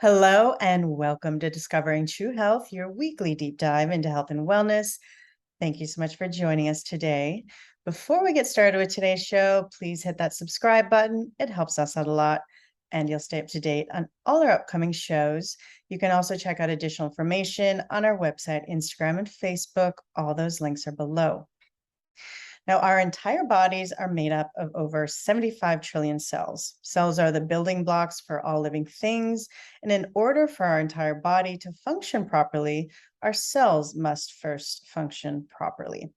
Hello, and welcome to Discovering True Health, your weekly deep dive into health and wellness. Thank you so much for joining us today. Before we get started with today's show, please hit that subscribe button. It helps us out a lot, and you'll stay up to date on all our upcoming shows. You can also check out additional information on our website, Instagram, and Facebook. All those links are below. Now, our entire bodies are made up of over 75 trillion cells. Cells are the building blocks for all living things. And in order for our entire body to function properly, our cells must first function properly.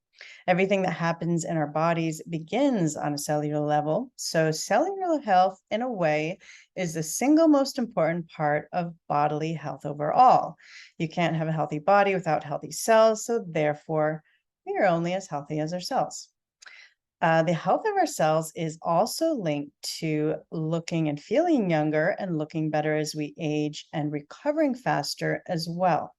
Everything that happens in our bodies begins on a cellular level. So cellular health, in a way, is the single most important part of bodily health overall. You can't have a healthy body without healthy cells. So therefore, we are only as healthy as our cells. The health of our cells is also linked to looking and feeling younger and looking better as we age and recovering faster as well.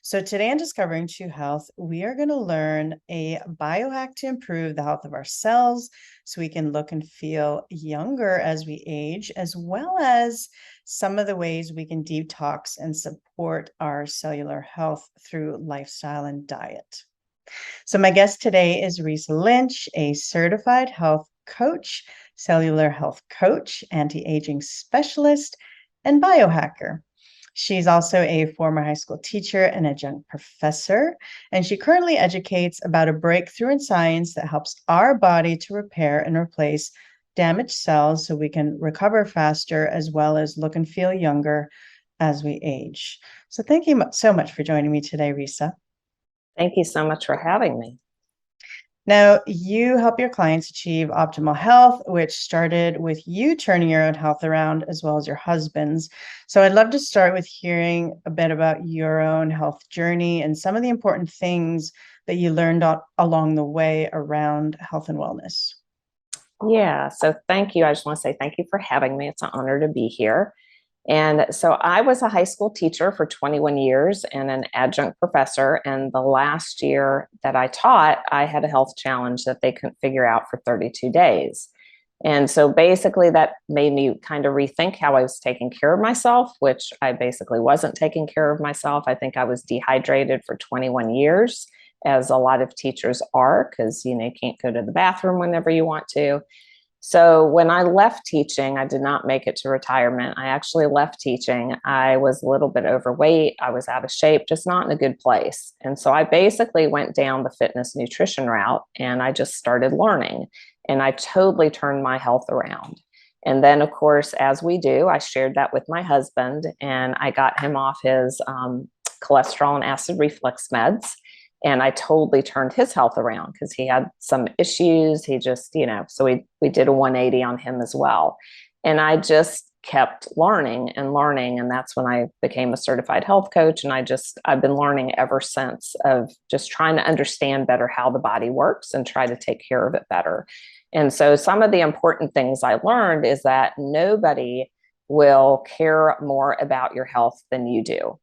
So today on Discovering True Health, we are going to learn a biohack to improve the health of our cells so we can look and feel younger as we age, as well as some of the ways we can detox and support our cellular health through lifestyle and diet. So my guest today is Risa Lynch, a certified health coach, cellular health coach, anti-aging specialist, and biohacker. She's also a former high school teacher and adjunct professor, and she currently educates about a breakthrough in science that helps our body to repair and replace damaged cells so we can recover faster as well as look and feel younger as we age. So thank you so much for joining me today, Risa. Thank you so much for having me. Now, you help your clients achieve optimal health, which started with you turning your own health around as well as your husband's. So I'd love to start with hearing a bit about your own health journey and some of the important things that you learned along the way around health and wellness. Yeah, so thank you. I just want to say thank you for having me. It's an honor to be here. And so I was a high school teacher for 21 years and an adjunct professor. And the last year that I taught, I had a health challenge that they couldn't figure out for 32 days. And so basically that made me kind of rethink how I was taking care of myself, which I basically wasn't taking care of myself. I think I was dehydrated for 21 years, as a lot of teachers are, because you can't go to the bathroom whenever you want to. So when I left teaching, I did not make it to retirement. I actually left teaching. I was a little bit overweight. I was out of shape, just not in a good place. And so I basically went down the fitness nutrition route and I just started learning. And I totally turned my health around. And then, of course, as we do, I shared that with my husband and I got him off his cholesterol and acid reflux meds. And I totally turned his health around because he had some issues. He just, so we did a 180 on him as well. And I just kept learning and learning. And that's when I became a certified health coach. And I've been learning ever since of just trying to understand better how the body works and try to take care of it better. And so some of the important things I learned is that nobody will care more about your health than you do.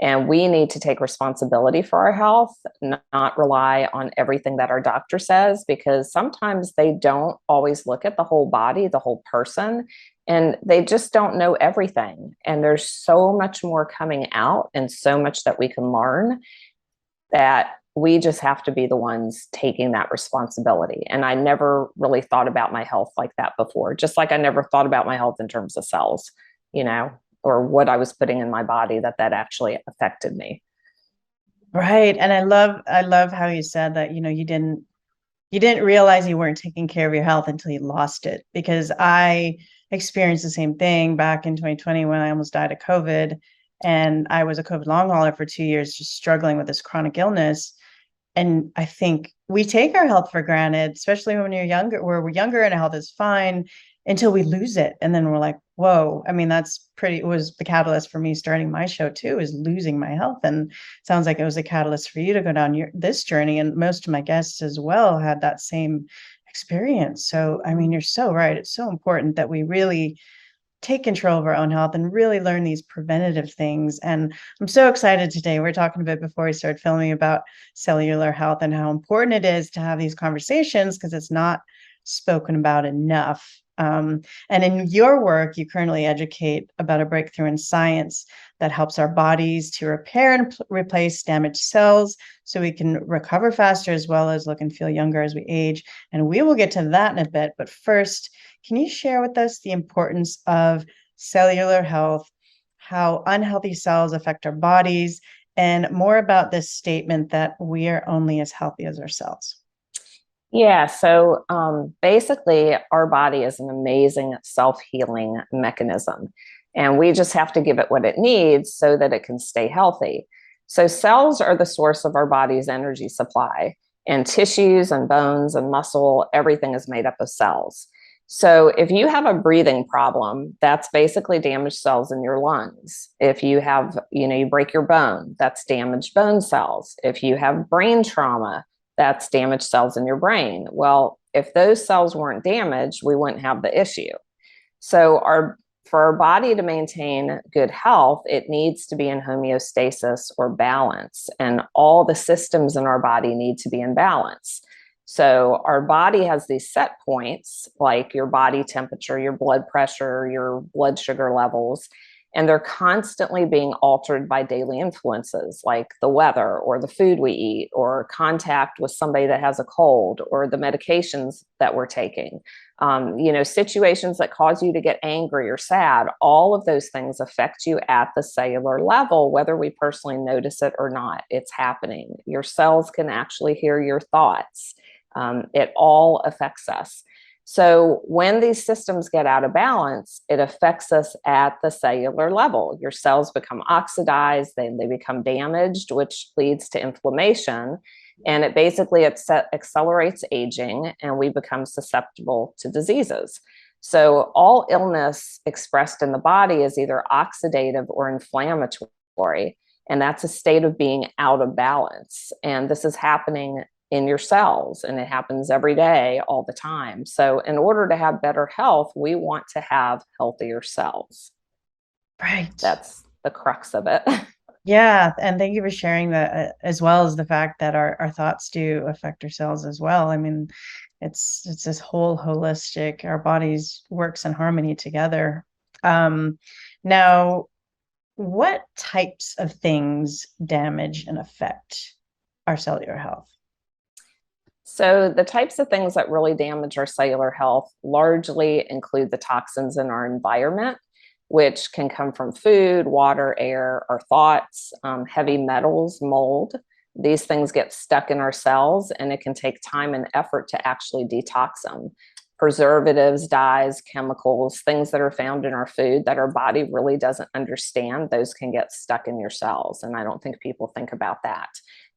And we need to take responsibility for our health, not rely on everything that our doctor says, because sometimes they don't always look at the whole body, the whole person, and they just don't know everything. And there's so much more coming out and so much that we can learn that we just have to be the ones taking that responsibility. And I never really thought about my health like that before, just like I never thought about my health in terms of cells, or what I was putting in my body that actually affected me. Right. And I love how you said that, you didn't realize you weren't taking care of your health until you lost it, because I experienced the same thing back in 2020 when I almost died of COVID. And I was a COVID long hauler for 2 years, just struggling with this chronic illness. And I think we take our health for granted, especially when you're younger, where we're younger and health is fine until we lose it. And then we're like, whoa, I mean, it was the catalyst for me starting my show too, is losing my health. And it sounds like it was a catalyst for you to go down this journey. And most of my guests as well had that same experience. So, I mean, you're so right. It's so important that we really take control of our own health and really learn these preventative things. And I'm so excited today. We're talking a bit before we started filming about cellular health and how important it is to have these conversations, because it's not spoken about enough. And in your work, you currently educate about a breakthrough in science that helps our bodies to repair and replace damaged cells so we can recover faster as well as look and feel younger as we age. And we will get to that in a bit. But first, can you share with us the importance of cellular health, how unhealthy cells affect our bodies, and more about this statement that we are only as healthy as our cells? Yeah, so basically, our body is an amazing self-healing mechanism, and we just have to give it what it needs so that it can stay healthy. So cells are the source of our body's energy supply, and tissues and bones and muscle, everything is made up of cells. So if you have a breathing problem, that's basically damaged cells in your lungs. If you have, you break your bone, that's damaged bone cells. If you have brain trauma, that's damaged cells in your brain. Well, if those cells weren't damaged, we wouldn't have the issue. So for our body to maintain good health, it needs to be in homeostasis or balance, and all the systems in our body need to be in balance. So our body has these set points, like your body temperature, your blood pressure, your blood sugar levels, and they're constantly being altered by daily influences like the weather or the food we eat or contact with somebody that has a cold or the medications that we're taking. Situations that cause you to get angry or sad, all of those things affect you at the cellular level, whether we personally notice it or not. It's happening. Your cells can actually hear your thoughts. It all affects us. So when these systems get out of balance, it affects us at the cellular level. Your cells become oxidized, they become damaged, which leads to inflammation. And it basically accelerates aging, and we become susceptible to diseases. So all illness expressed in the body is either oxidative or inflammatory, and that's a state of being out of balance. And this is happening in your cells, and it happens every day, all the time. So in order to have better health, we want to have healthier cells. Right. That's the crux of it. Yeah, and thank you for sharing that, as well as the fact that our thoughts do affect our cells as well. I mean, it's this whole holistic, our bodies works in harmony together. Now, what types of things damage and affect our cellular health? So the types of things that really damage our cellular health largely include the toxins in our environment, which can come from food, water, air, our thoughts, heavy metals, mold. These things get stuck in our cells, and it can take time and effort to actually detox them. Preservatives, dyes, chemicals, things that are found in our food that our body really doesn't understand, those can get stuck in your cells. And I don't think people think about that.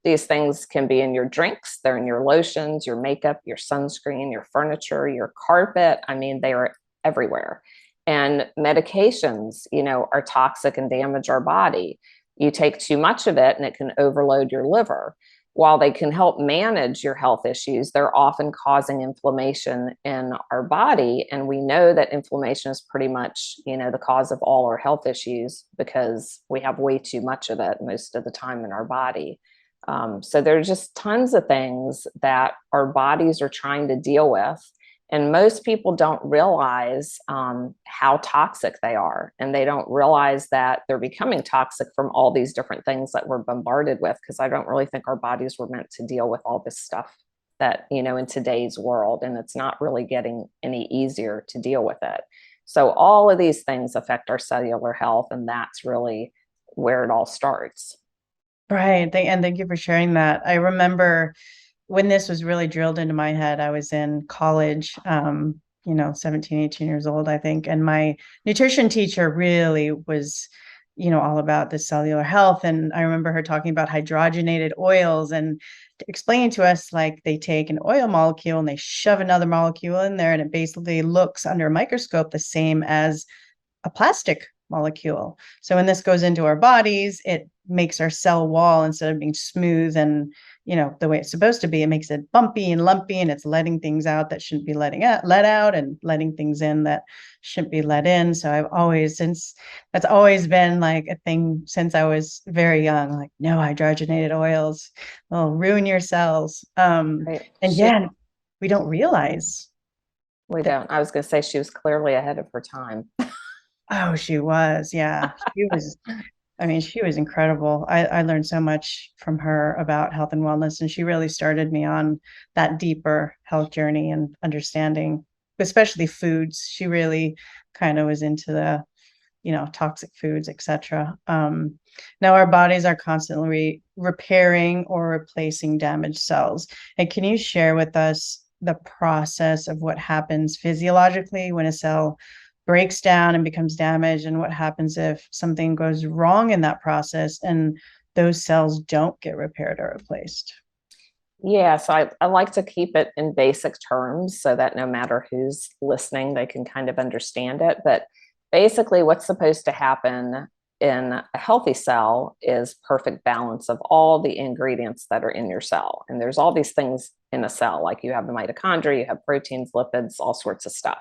These things can be in your drinks, they're in your lotions, your makeup, your sunscreen, your furniture, your carpet. I mean, they are everywhere. And medications, are toxic and damage our body. You take too much of it and it can overload your liver. While they can help manage your health issues, they're often causing inflammation in our body. And we know that inflammation is pretty much, the cause of all our health issues because we have way too much of it most of the time in our body. So there's just tons of things that our bodies are trying to deal with. And most people don't realize how toxic they are. And they don't realize that they're becoming toxic from all these different things that we're bombarded with, because I don't really think our bodies were meant to deal with all this stuff that, in today's world. And it's not really getting any easier to deal with it. So all of these things affect our cellular health. And that's really where it all starts. Right. And thank you for sharing that. I remember when this was really drilled into my head, I was in college, 17, 18 years old, I think. And my nutrition teacher really was, all about the cellular health. And I remember her talking about hydrogenated oils and explaining to us, like, they take an oil molecule and they shove another molecule in there, and it basically looks under a microscope the same as a plastic molecule. So when this goes into our bodies, it makes our cell wall, instead of being smooth and the way it's supposed to be, it makes it bumpy and lumpy, and it's letting things out that shouldn't be let out, and letting things in that shouldn't be let in. So that's always been like a thing since I was very young, like, no hydrogenated oils will ruin your cells. Right. And yeah, we don't realize We don't. I was going to say she was clearly ahead of her time. Oh, she was. Yeah. She was, I mean, she was incredible. I learned so much from her about health and wellness, and she really started me on that deeper health journey and understanding, especially foods. She really kind of was into the, toxic foods, etc. Now our bodies are constantly repairing or replacing damaged cells. And can you share with us the process of what happens physiologically when a cell breaks down and becomes damaged, and what happens if something goes wrong in that process and those cells don't get repaired or replaced? Yeah, so I like to keep it in basic terms so that no matter who's listening, they can kind of understand it. But basically, what's supposed to happen in a healthy cell is perfect balance of all the ingredients that are in your cell. And there's all these things in a cell, like you have the mitochondria, you have proteins, lipids, all sorts of stuff.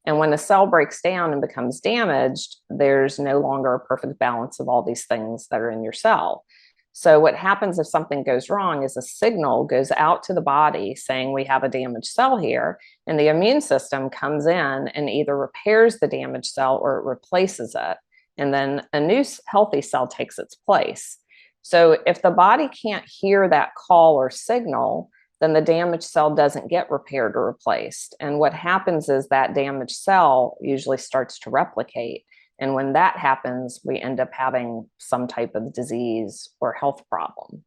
And when a cell breaks down and becomes damaged, there's no longer a perfect balance of all these things that are in your cell. So what happens if something goes wrong is a signal goes out to the body saying we have a damaged cell here, and the immune system comes in and either repairs the damaged cell or it replaces it, and then a new healthy cell takes its place. So if the body can't hear that call or signal, then the damaged cell doesn't get repaired or replaced. And what happens is that damaged cell usually starts to replicate. And when that happens, we end up having some type of disease or health problem.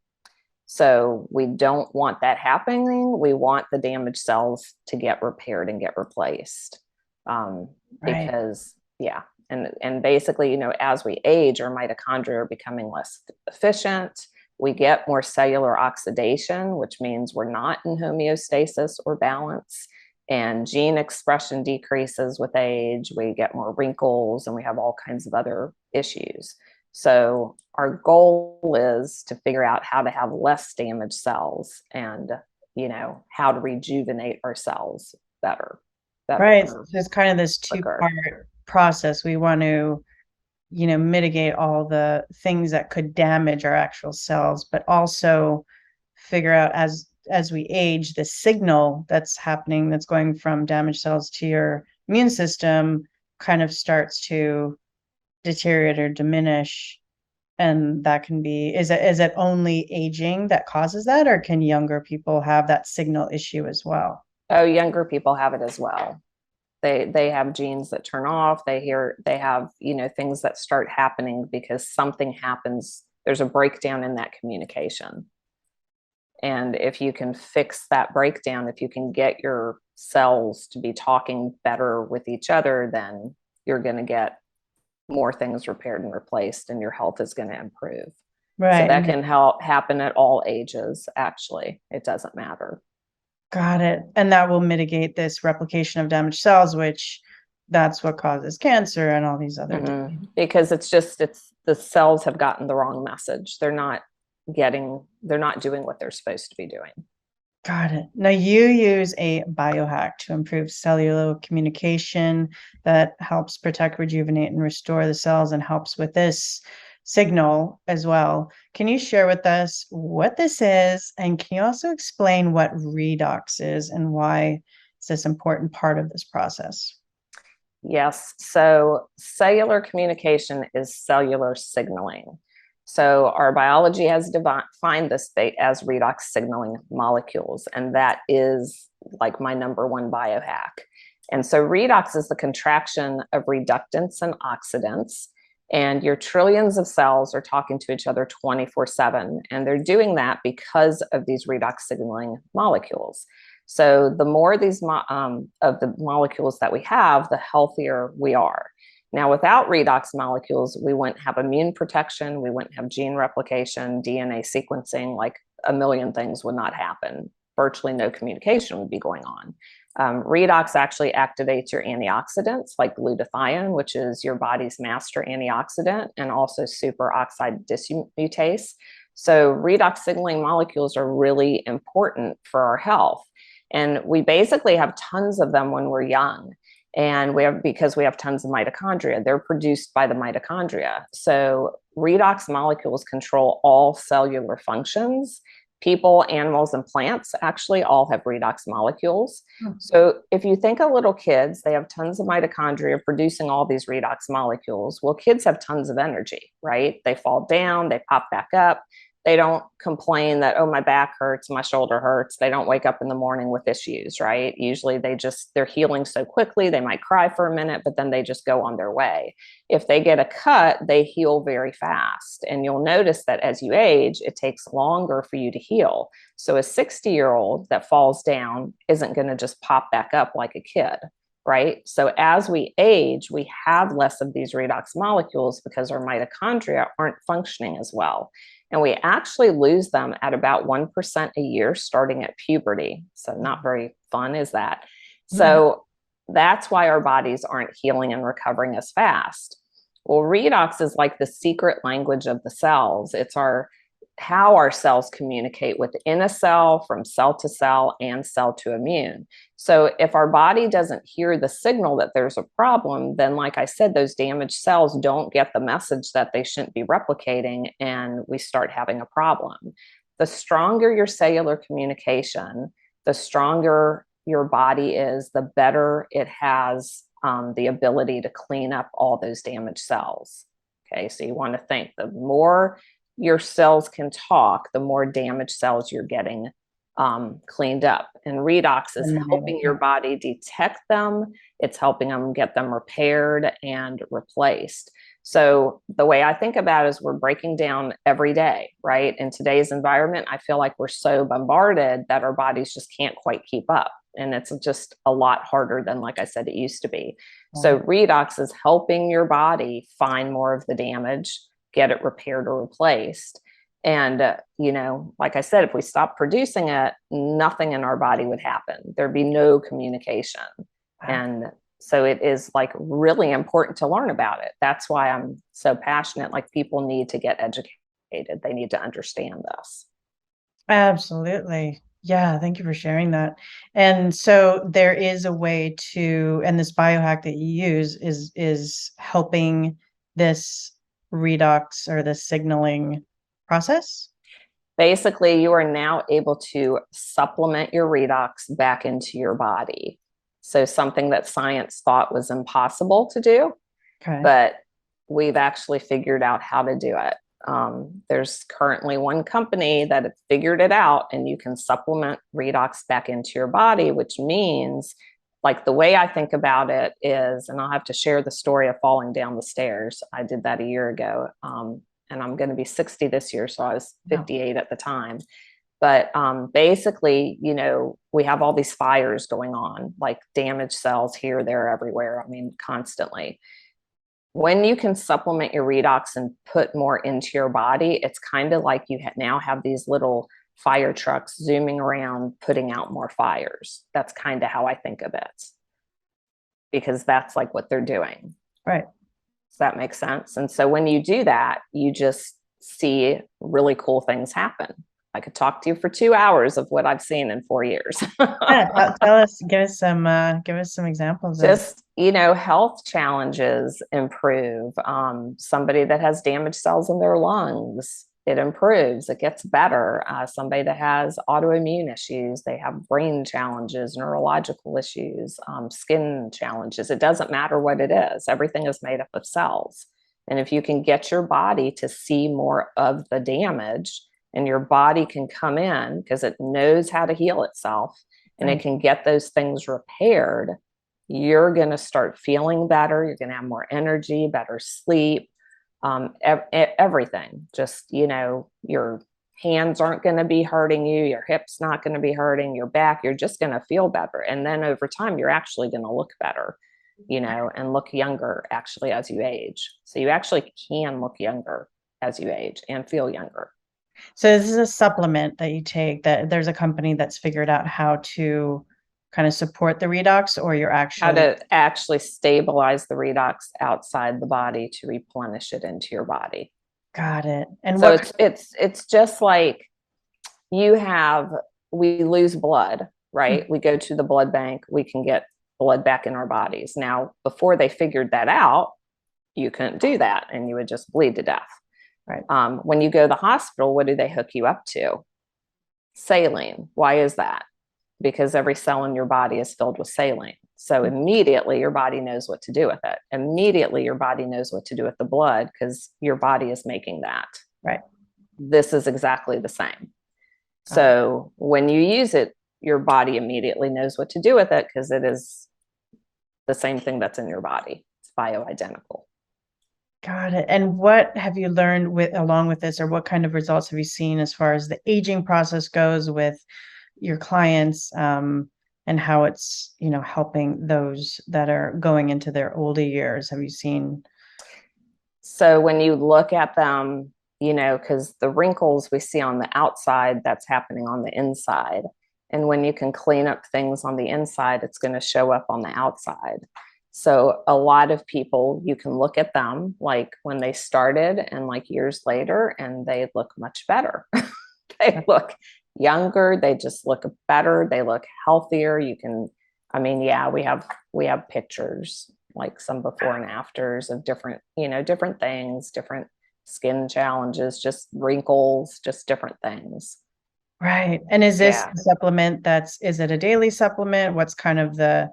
So we don't want that happening. We want the damaged cells to get repaired and get replaced. Right. Because, yeah. And basically, as we age, our mitochondria are becoming less efficient. We get more cellular oxidation, which means we're not in homeostasis or balance. And gene expression decreases with age. We get more wrinkles and we have all kinds of other issues. So our goal is to figure out how to have less damaged cells and, how to rejuvenate our cells better. Right. So it's kind of this two-part process. We want to, mitigate all the things that could damage our actual cells, but also figure out as we age, the signal that's happening, that's going from damaged cells to your immune system, kind of starts to deteriorate or diminish. And that can be, is it only aging that causes that, or can younger people have that signal issue as well? Oh, younger people have it as well. They have genes that turn off. They have, things that start happening because something happens. There's a breakdown in that communication. And if you can fix that breakdown, if you can get your cells to be talking better with each other, then you're going to get more things repaired and replaced, and your health is going to improve. Right. So that can happen at all ages, actually. It doesn't matter. Got it. And that will mitigate this replication of damaged cells, which that's what causes cancer and all these other things. Because it's the cells have gotten the wrong message. They're not doing what they're supposed to be doing. Got it. Now you use a biohack to improve cellular communication that helps protect, rejuvenate, and restore the cells, and helps with this signal as well. Can you share with us what this is? And can you also explain what redox is and why it's this important part of this process? Yes. So cellular communication is cellular signaling. So our biology has defined this as redox signaling molecules, and that is like my number one biohack. And so redox is the contraction of reductants and oxidants, and your trillions of cells are talking to each other 24/7, and they're doing that because of these redox signaling molecules. So the more these of the molecules that we have, the healthier we are. Now, without redox molecules, we wouldn't have immune protection, we wouldn't have gene replication, DNA sequencing, like a million things would not happen. Virtually no communication would be going on. Redox actually activates your antioxidants like glutathione, which is your body's master antioxidant, and also superoxide dismutase. So redox signaling molecules are really important for our health. And we basically have tons of them when we're young. And because we have tons of mitochondria, they're produced by the mitochondria. So redox molecules control all cellular functions, People, animals, and plants actually all have redox molecules. Hmm. So if you think of little kids, they have tons of mitochondria producing all these redox molecules. Well, kids have tons of energy, right? They fall down, they pop back up. They don't complain that, oh, my back hurts, my shoulder hurts. They don't wake up in the morning with issues, right? Usually they're healing so quickly. They might cry for a minute, but then they just go on their way. If they get a cut, they heal very fast. And you'll notice that as you age, it takes longer for you to heal. So a 60-year-old that falls down isn't going to just pop back up like a kid, right? So as we age, we have less of these redox molecules because our mitochondria aren't functioning as well. And we actually lose them at about 1% a year starting at puberty. So not very fun, is that? So that's why our bodies aren't healing and recovering as fast. Well, redox is like the secret language of the cells. It's how our cells communicate within a cell, from cell to cell, and cell to immune. So if our body doesn't hear the signal that there's a problem, then like I said, those damaged cells don't get the message that they shouldn't be replicating, and we start having a problem. The stronger your cellular communication, the stronger your body is, the better it has the ability to clean up all those damaged cells. Okay, so you want to think the more your cells can talk, the more damaged cells you're getting cleaned up. And redox is helping your body detect them. It's helping them get them repaired and replaced. So the way I think about it is we're breaking down every day, right? In today's environment, I feel like we're so bombarded that our bodies just can't quite keep up. And it's just a lot harder than, like I said, it used to be. So redox is helping your body find more of the damage, get it repaired or replaced. And, like I said, if we stopped producing it, nothing in our body would happen. There'd be no communication. Wow. And so it is like really important to learn about it. That's why I'm so passionate. Like, people need to get educated. They need to understand this. Absolutely. Yeah, thank you for sharing that. And so there is a way to, and this biohack that you use is helping this redox or the signaling process. Basically, you are now able to supplement your redox back into your body. So something that science thought was impossible to do, but we've actually figured out how to do it. There's currently one company that have figured it out, and you can supplement redox back into your body, which means, like, the way I think about it is, and I'll have to share the story of falling down the stairs. I did that a year ago. And I'm going to be 60 this year. So I was 58 at the time. But basically, we have all these fires going on, like damaged cells here, there, everywhere. I mean, constantly. When you can supplement your redox and put more into your body, it's kind of like you now have these little fire trucks zooming around, putting out more fires. That's kind of how I think of it, because that's like what they're doing. Right. Does that make sense? And so when you do that, you just see really cool things happen. I could talk to you for 2 hours of what I've seen in 4 years. Yeah, give us some examples. Just, health challenges improve. Somebody that has damaged cells in their lungs, it improves, it gets better. Somebody that has autoimmune issues, they have brain challenges, neurological issues, skin challenges. It doesn't matter what it is. Everything is made up of cells. And if you can get your body to see more of the damage, and your body can come in because it knows how to heal itself, and it can get those things repaired, you're going to start feeling better. You're going to have more energy, better sleep, everything. Just, your hands aren't going to be hurting you. Your hips not going to be hurting your back. You're just going to feel better. And then over time, you're actually going to look better, and look younger actually as you age. So you actually can look younger as you age and feel younger. So this is a supplement that you take, that there's a company that's figured out how to kind of support the redox, or you're actually how to actually stabilize the redox outside the body to replenish it into your body. Got it. And so it's just like we lose blood, right? Mm-hmm. We go to the blood bank, we can get blood back in our bodies. Now, before they figured that out, you couldn't do that, and you would just bleed to death. Right. When you go to the hospital, what do they hook you up to? Saline. Why is that? Because every cell in your body is filled with saline. So immediately your body knows what to do with it. Immediately your body knows what to do with the blood because your body is making that. Right. This is exactly the same. So when you use it, your body immediately knows what to do with it because it is the same thing that's in your body. It's bioidentical. Got it. And what have you learned along with this, or what kind of results have you seen as far as the aging process goes with your clients, and how it's, helping those that are going into their older years? Have you seen? So when you look at them, because the wrinkles we see on the outside, that's happening on the inside. And when you can clean up things on the inside, it's going to show up on the outside. So a lot of people, you can look at them like when they started and like years later, and they look much better. They look younger. They just look better. They look healthier. Yeah, we have pictures, like some before and afters of different things, different skin challenges, just wrinkles, just different things. Right. And is this a supplement is it a daily supplement? What's kind of the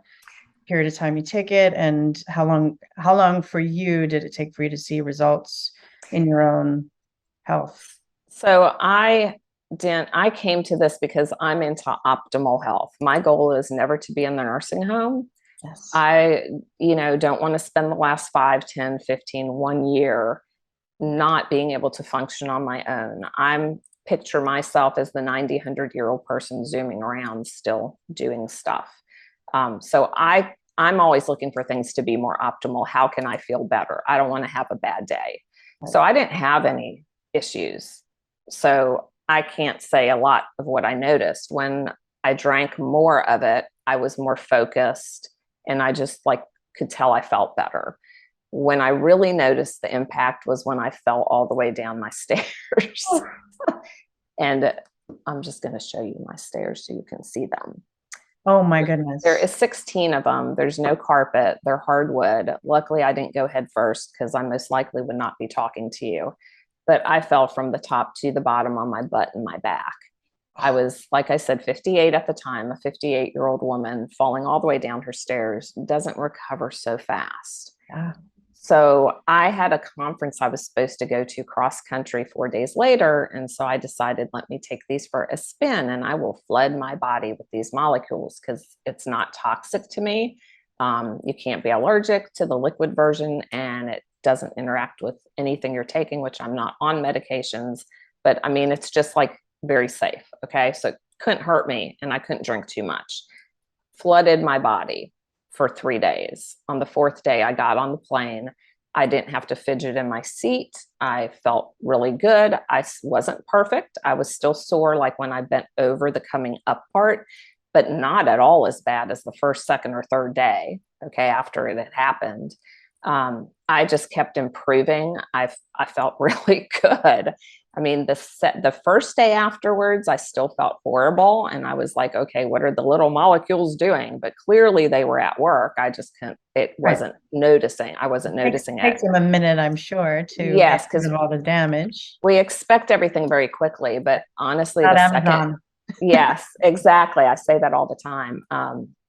period of time you take it, and how long for you did it take for you to see results in your own health? So I came to this because I'm into optimal health. My goal is never to be in the nursing home. Yes. I, don't want to spend the last 5, 10, 15, 1 year not being able to function on my own. I'm picture myself as the 90, 100-year-old person zooming around, still doing stuff. So I'm always looking for things to be more optimal. How can I feel better? I don't want to have a bad day. So I didn't have any issues. So I can't say a lot of what I noticed. When I drank more of it, I was more focused, and I just could tell I felt better. When I really noticed the impact was when I fell all the way down my stairs. And I'm just going to show you my stairs so you can see them. Oh my goodness. There is 16 of them. There's no carpet. They're hardwood. Luckily, I didn't go head first because I most likely would not be talking to you. But I fell from the top to the bottom on my butt and my back. I was, like I said, 58 at the time, a 58-year-old woman falling all the way down her stairs, doesn't recover so fast. Yeah. So I had a conference I was supposed to go to cross country 4 days later. And so I decided, let me take these for a spin, and I will flood my body with these molecules because it's not toxic to me. You can't be allergic to the liquid version, and it doesn't interact with anything you're taking, which I'm not on medications, but it's just very safe. Okay. So it couldn't hurt me, and I couldn't drink too much. Flooded my body for 3 days. On the 4th day, I got on the plane. I didn't have to fidget in my seat. I felt really good. I wasn't perfect. I was still sore, like when I bent over the coming up part, but not at all as bad as the first, second, or third day. Okay. After it had happened. I just kept improving. I felt really good. The first day afterwards, I still felt horrible. And I was like, okay, what are the little molecules doing? But clearly they were at work. I just wasn't noticing. I wasn't noticing it. It takes them a minute, I'm sure, to yes, get rid of all the damage. We expect everything very quickly, but honestly, Not the Amazon. second, yes, exactly. I say that all the time.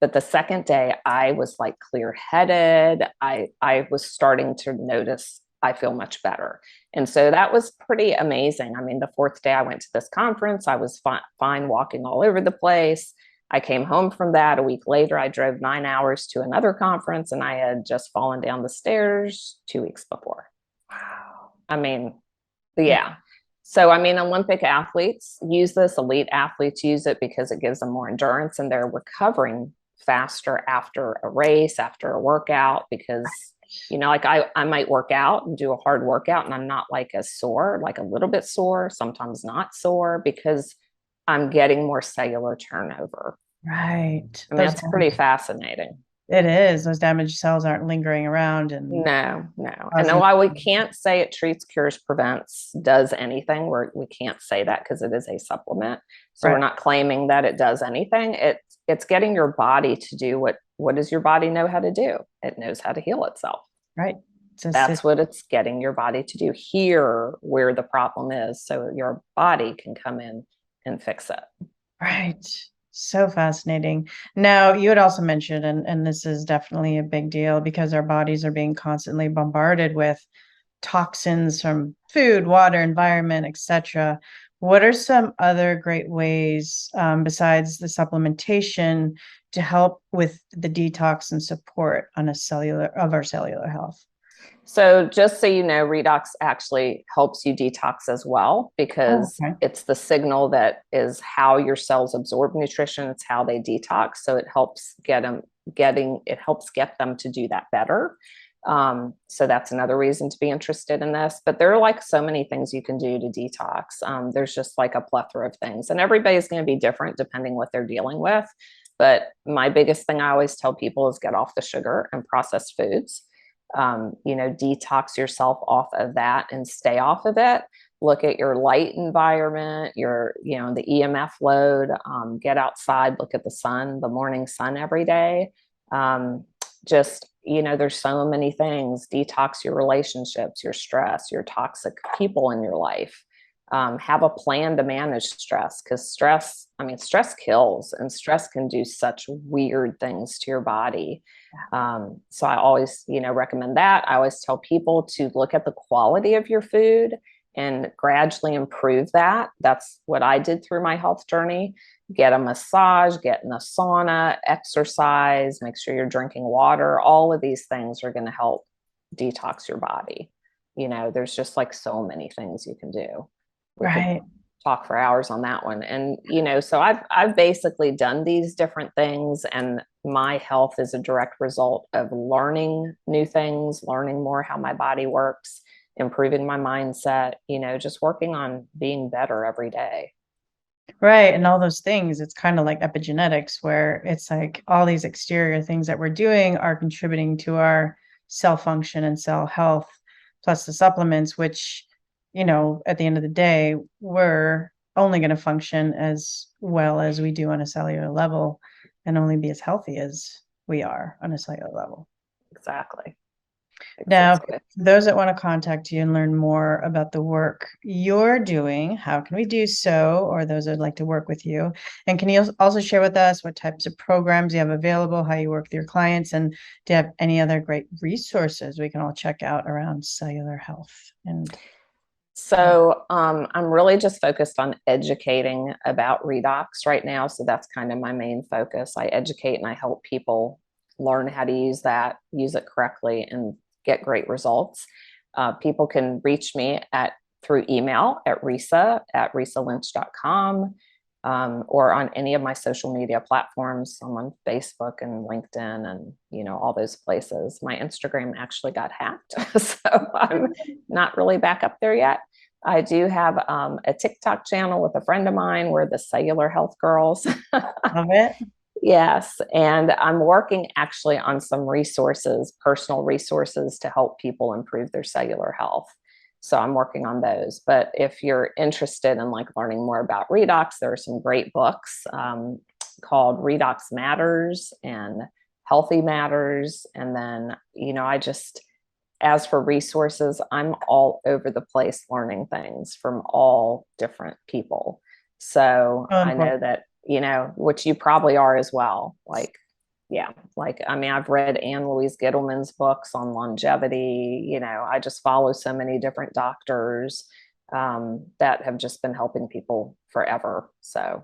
But the second day, I was clear-headed. I was starting to notice I feel much better. And so that was pretty amazing. The 4th day I went to this conference, I was fine walking all over the place. I came home from that. A week later, I drove 9 hours to another conference, and I had just fallen down the stairs 2 weeks before. Wow. Yeah. So, Olympic athletes use this, elite athletes use it because it gives them more endurance, and they're recovering faster after a race, after a workout, because I might work out and do a hard workout, and I'm not as sore, a little bit sore, sometimes not sore, because I'm getting more cellular turnover. Right. That's pretty fascinating. It is. Those damaged cells aren't lingering around. And no. And while we can't say it treats, cures, prevents, does anything, we can't say that because it is a supplement. So we're not claiming that it does anything. It's getting your body to do what does your body know how to do? It knows how to heal itself. Right. That's what it's getting your body to do. Here where the problem is, so your body can come in and fix it. Right. So fascinating. Now, you had also mentioned, and this is definitely a big deal because our bodies are being constantly bombarded with toxins from food, water, environment, etc. What are some other great ways, besides the supplementation, to help with the detox and support on our cellular health? So just so you know, redox actually helps you detox as well, Oh, because okay. it's the signal that is how your cells absorb nutrition. It's how they detox. So it helps it helps get them to do that better. So that's another reason to be interested in this. But there are like so many things you can do to detox. There's just like a plethora of things, and everybody's going to be different depending what they're dealing with. But my biggest thing I always tell people is get off the sugar and processed foods. Detox yourself off of that and stay off of it. Look at your light environment, the EMF load, get outside, look at the sun, the morning sun every day. There's so many things. Detox your relationships, your stress, your toxic people in your life. Have a plan to manage stress, because stress kills, and stress can do such weird things to your body. So I always, recommend that. I always tell people to look at the quality of your food and gradually improve that. That's what I did through my health journey. Get a massage, get in a sauna, exercise, make sure you're drinking water. All of these things are going to help detox your body. There's just like so many things you can do. We could Right. talk for hours on that one. And, so I've basically done these different things, and my health is a direct result of learning new things, learning more how my body works, improving my mindset, just working on being better every day. Right. And all those things, it's kind of like epigenetics, where it's like all these exterior things that we're doing are contributing to our cell function and cell health, plus the supplements, which, at the end of the day, we're only going to function as well as we do on a cellular level and only be as healthy as we are on a cellular level. Exactly. Now, for Exactly. those that want to contact you and learn more about the work you're doing, how can we do so? Or those that would like to work with you? And can you also share with us what types of programs you have available, how you work with your clients, and do you have any other great resources we can all check out around cellular health? And So I'm really just focused on educating about redox right now. So that's kind of my main focus. I educate and I help people learn how to use it correctly, and get great results. People can reach me through email at risa@risalynch.com, or on any of my social media platforms. I'm on Facebook and LinkedIn and, all those places. My Instagram actually got hacked, so I'm not really back up there yet. I do have a TikTok channel with a friend of mine. We're the Cellular Health Girls. love it. Yes. And I'm working actually on some personal resources to help people improve their cellular health. So I'm working on those. But if you're interested in like learning more about redox, there are some great books called Redox Matters and Healthy Matters. And then, as for resources, I'm all over the place learning things from all different people. So So I know important. that, which you probably are as well. I've read Anne Louise Gittleman's books on longevity. I just follow so many different doctors that have just been helping people forever. So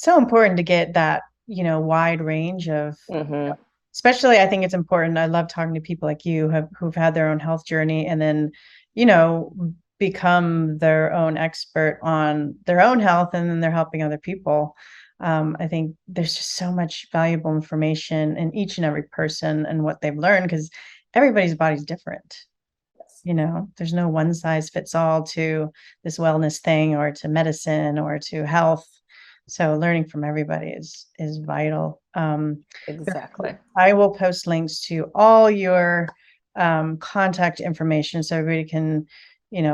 important to get that, wide range of, Mhm. especially I think it's important. I love talking to people like you who've had their own health journey and then, you know, become their own expert on their own health and then they're helping other people. I think there's just so much valuable information in each and every person and what they've learned because everybody's body's different. There's no one size fits all to this wellness thing or to medicine or to health. So learning from everybody is vital. Exactly. I will post links to all your contact information so everybody can,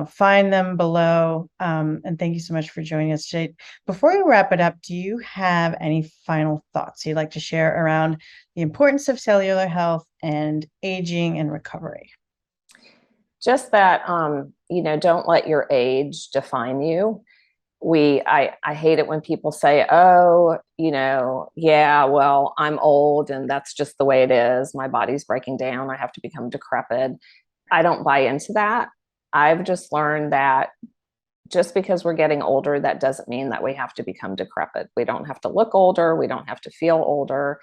find them below. And thank you so much for joining us today. Before we wrap it up, do you have any final thoughts you'd like to share around the importance of cellular health and aging and recovery? Just that, don't let your age define you. I hate it when people say, oh, yeah, well, I'm old and that's just the way it is. My body's breaking down. I have to become decrepit. I don't buy into that. I've just learned that just because we're getting older, that doesn't mean that we have to become decrepit. We don't have to look older. We don't have to feel older.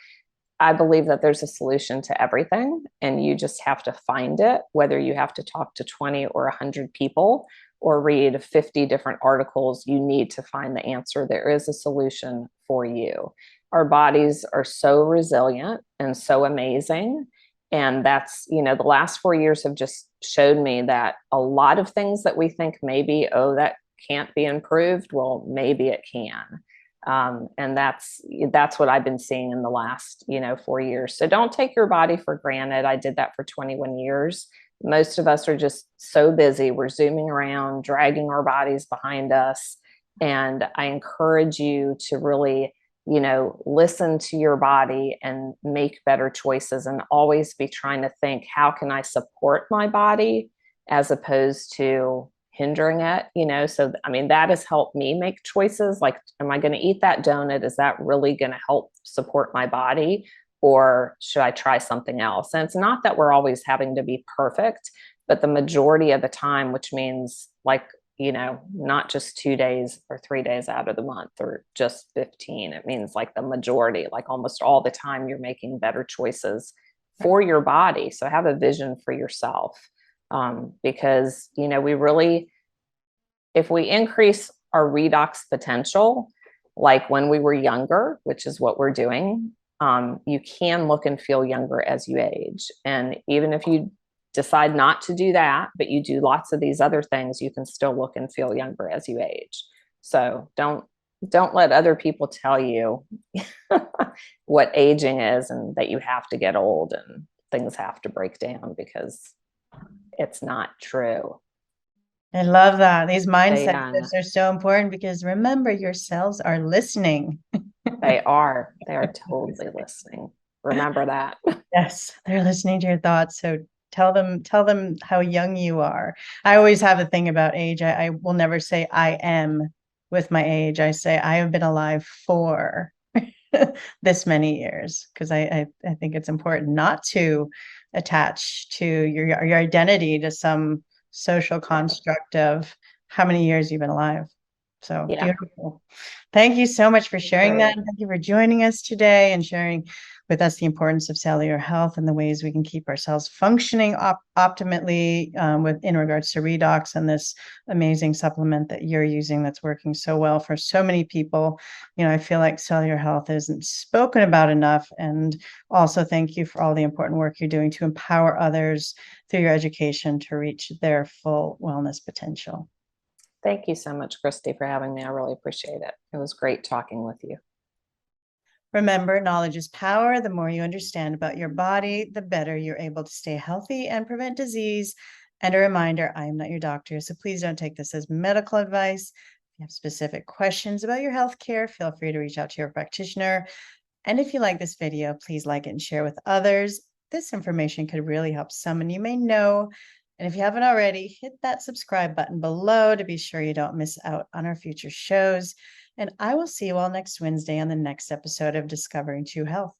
I believe that there's a solution to everything, and you just have to find it, whether you have to talk to 20 or 100 people or read 50 different articles. You need to find the answer. There is a solution for you. Our bodies are so resilient and so amazing. And that's, the last 4 years have just showed me that a lot of things that we think maybe, oh, that can't be improved, well, maybe it can. And that's what I've been seeing in the last 4 years. So don't take your body for granted. I did that for 21 years. Most of us are just so busy. We're zooming around, dragging our bodies behind us. And I encourage you to really, listen to your body and make better choices, and always be trying to think, how can I support my body as opposed to hindering it, So, that has helped me make choices. Like, am I going to eat that donut? Is that really going to help support my body? Or should I try something else? And it's not that we're always having to be perfect, but the majority of the time, which means not just 2 days or 3 days out of the month or just 15, it means like the majority, like almost all the time, you're making better choices for your body. So have a vision for yourself. Because, we really, if we increase our redox potential, like when we were younger, which is what we're doing, you can look and feel younger as you age. And even if you decide not to do that, but you do lots of these other things, you can still look and feel younger as you age. So don't let other people tell you what aging is and that you have to get old and things have to break down, because it's not true. I love that. These mindset shifts are so important, because remember, your cells are listening. They are totally listening. Remember that. Yes, they're listening to your thoughts. So tell them how young you are. I always have a thing about age. I will never say I am with my age. I say I have been alive for this many years, because I think it's important not to attach to your identity to some social construct of how many years you've been alive. So beautiful. Thank you so much for sharing that. And thank you for joining us today and sharing with us the importance of cellular health and the ways we can keep ourselves functioning optimally in regards to redox, and this amazing supplement that you're using that's working so well for so many people. I feel like cellular health isn't spoken about enough. And also thank you for all the important work you're doing to empower others through your education to reach their full wellness potential. Thank you so much, Christy, for having me. I really appreciate it. It was great talking with you. Remember, knowledge is power. The more you understand about your body, the better you're able to stay healthy and prevent disease. And a reminder, I am not your doctor, so please don't take this as medical advice. If you have specific questions about your health care, feel free to reach out to your practitioner. And if you like this video, please like it and share with others. This information could really help someone you may know. And if you haven't already, hit that subscribe button below to be sure you don't miss out on our future shows. And I will see you all next Wednesday on the next episode of Discovering True Health.